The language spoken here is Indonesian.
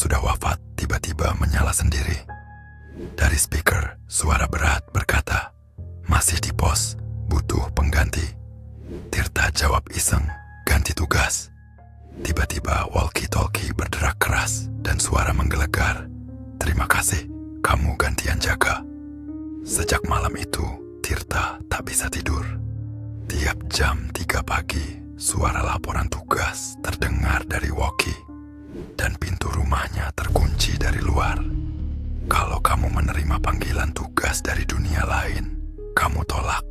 sudah wafat tiba-tiba menyala sendiri. Dari speaker, suara berat berkata, "Masih di pos, butuh pengganti." Tirta jawab iseng, "Ganti tugas." Tiba-tiba walkie-talkie berderak keras dan suara menggelegar, "Terima kasih, kamu gantian jaga." Sejak malam itu, Tirta tak bisa tidur. Tiap jam 3 pagi, suara laporan tugas terdengar dari walkie, dan pintu rumahnya terkunci dari luar. Kalau kamu menerima panggilan tugas dari dunia lain, kamu tolak.